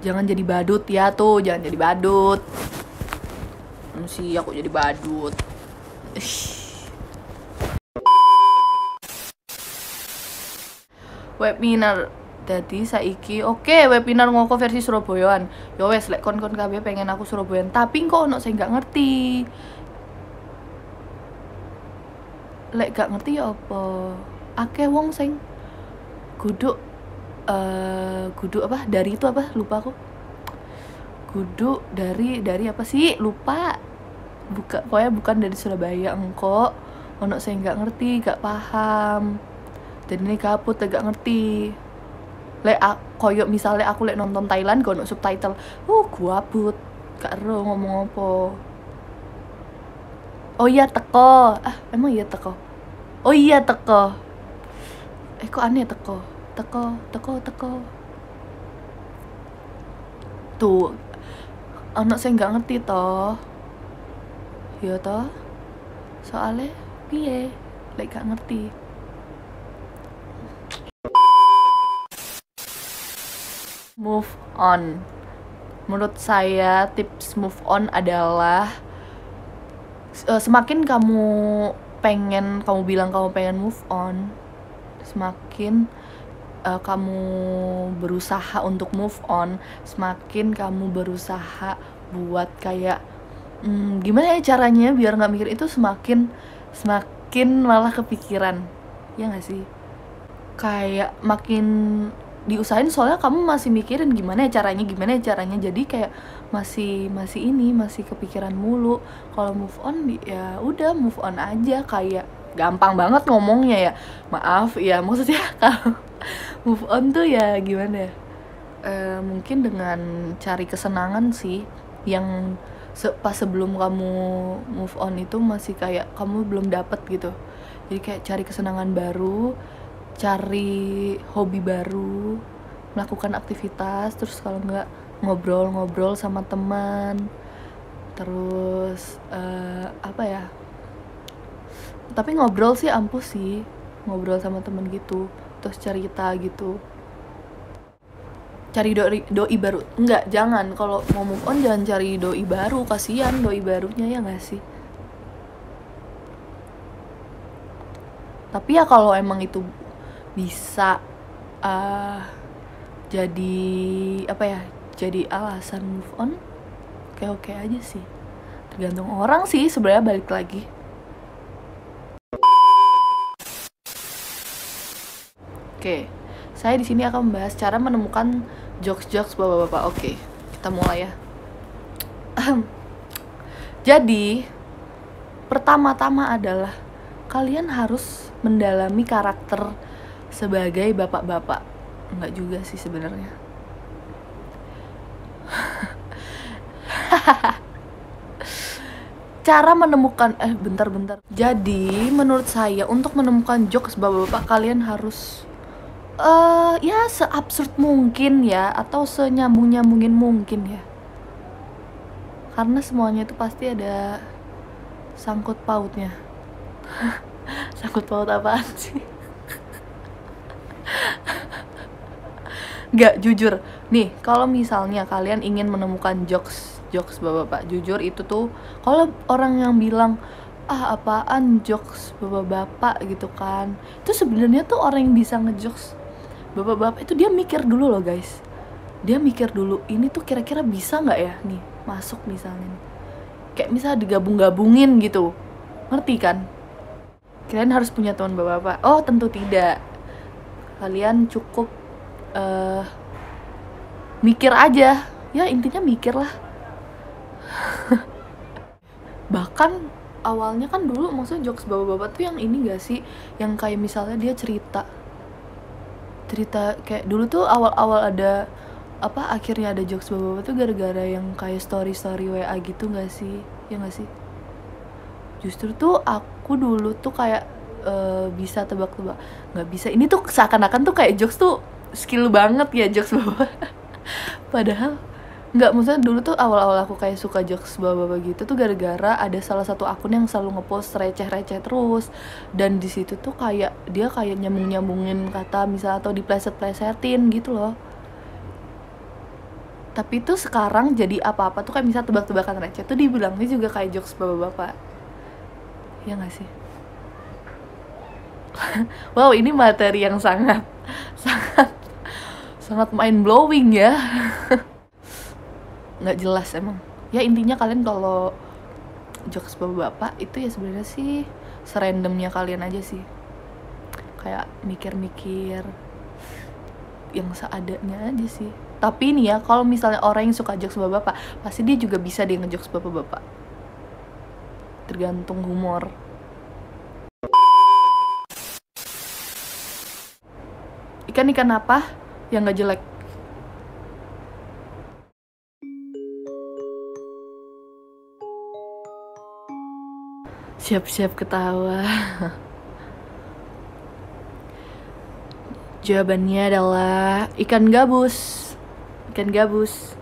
Jangan jadi badut ya tuh, jangan jadi badut. Sih aku jadi badut. Webinar jadi saiki webinar ngoko versi Surabayaan. Ya wes lek kon kabeh pengen aku Surabayaan, tapi kok ono sing gak ngerti. Lek gak ngerti ya apa? Akeh wong sing kudu apa? Dari itu apa? Lupa aku. Kudu dari apa sih? Lupa. Pokoknya bukan dari Surabaya engko. Ono sing gak ngerti, gak paham. Dan ini kaput gak ngerti. Lek koyo misalnya aku lek nonton Thailand gak ono subtitle. Gabut. Gak ero ngomong apa. Oh iya teko. Emang iya teko. Oh iya teko. Kok aneh teko. Teko. Tuh. Ono sing gak ngerti toh. Ya toh. Soalnya piye lek gak ngerti. Move on. Menurut saya tips move on adalah semakin kamu bilang kamu pengen move on, semakin kamu berusaha untuk move on, semakin kamu berusaha buat kayak gimana ya caranya biar nggak mikir itu, semakin malah kepikiran, ya nggak sih? Kayak makin diusahain soalnya kamu masih mikirin gimana ya caranya, jadi kayak masih kepikiran mulu. Kalau move on ya udah move on aja, kayak gampang banget ngomongnya ya, maaf ya, maksudnya kalau move on tuh ya gimana ya, mungkin dengan cari kesenangan sih, yang pas sebelum kamu move on itu masih kayak kamu belum dapet gitu. Jadi kayak cari kesenangan baru, cari hobi baru, melakukan aktivitas, terus kalau nggak ngobrol sama teman, terus apa ya, tapi ngobrol sih ampuh sih, ngobrol sama teman gitu, terus cerita gitu, cari doi baru. Enggak, jangan, kalau mau move on jangan cari doi baru, kasihan doi barunya, ya nggak sih? Tapi ya kalau emang itu bisa jadi apa ya, jadi alasan move on, oke aja sih, tergantung orang sih sebenarnya, balik lagi. Oke, saya di sini akan membahas cara menemukan jokes bapak-bapak. Oke, kita mulai ya. Jadi pertama-tama adalah kalian harus mendalami karakter sebagai bapak-bapak. Enggak juga sih sebenarnya. Cara menemukan bentar. Jadi menurut saya untuk menemukan jokes bapak-bapak kalian harus ya seabsurd mungkin ya, atau senyambung-nyambungin mungkin ya. Karena semuanya itu pasti ada sangkut pautnya. Sangkut paut apaan sih? Nggak, jujur nih, kalau misalnya kalian ingin menemukan jokes bapak-bapak, jujur itu tuh kalau orang yang bilang apaan jokes bapak-bapak gitu kan, itu sebenarnya tuh orang yang bisa ngejokes bapak-bapak itu dia mikir dulu loh guys, dia mikir dulu ini tuh kira-kira bisa nggak ya nih masuk, misalnya kayak misalnya digabung-gabungin gitu, ngerti kan? Kalian harus punya teman bapak-bapak? Oh tentu tidak, kalian cukup mikir aja ya, intinya mikir lah. Bahkan awalnya kan dulu maksudnya jokes bapak-bapak tuh yang ini gak sih, yang kayak misalnya dia cerita kayak dulu tuh awal-awal ada apa, akhirnya ada jokes bapak-bapak tuh gara-gara yang kayak story WA gitu gak sih, ya gak sih? Justru tuh aku dulu tuh kayak bisa tebak-tebak, nggak bisa, ini tuh seakan-akan tuh kayak jokes tuh skill banget ya jokes bapak. Padahal nggak, maksudnya dulu tuh awal-awal aku kayak suka jokes bapak gitu tuh gara-gara ada salah satu akun yang selalu ngepost receh-receh terus, dan di situ tuh kayak dia kayak nyambungin kata misalnya, atau dipleset-plesetin gitu loh. Tapi tuh sekarang jadi apa-apa tuh kayak misal tebak-tebakan receh tuh dibilangnya juga kayak jokes bapak-bapak. Ya nggak sih? Wow, ini materi yang sangat sangat mind blowing ya. Nggak jelas emang. Ya intinya kalian kalau jokes bapak-bapak itu ya sebenarnya sih serandomnya kalian aja sih. Kayak mikir-mikir yang seadanya aja sih. Tapi nih ya, kalau misalnya orang yang suka jokes bapak-bapak, pasti dia juga bisa dia ngejokes bapak-bapak. Tergantung humor. Ikan-ikan apa yang gak jelek? Siap-siap ketawa. Jawabannya adalah ikan gabus. Ikan gabus.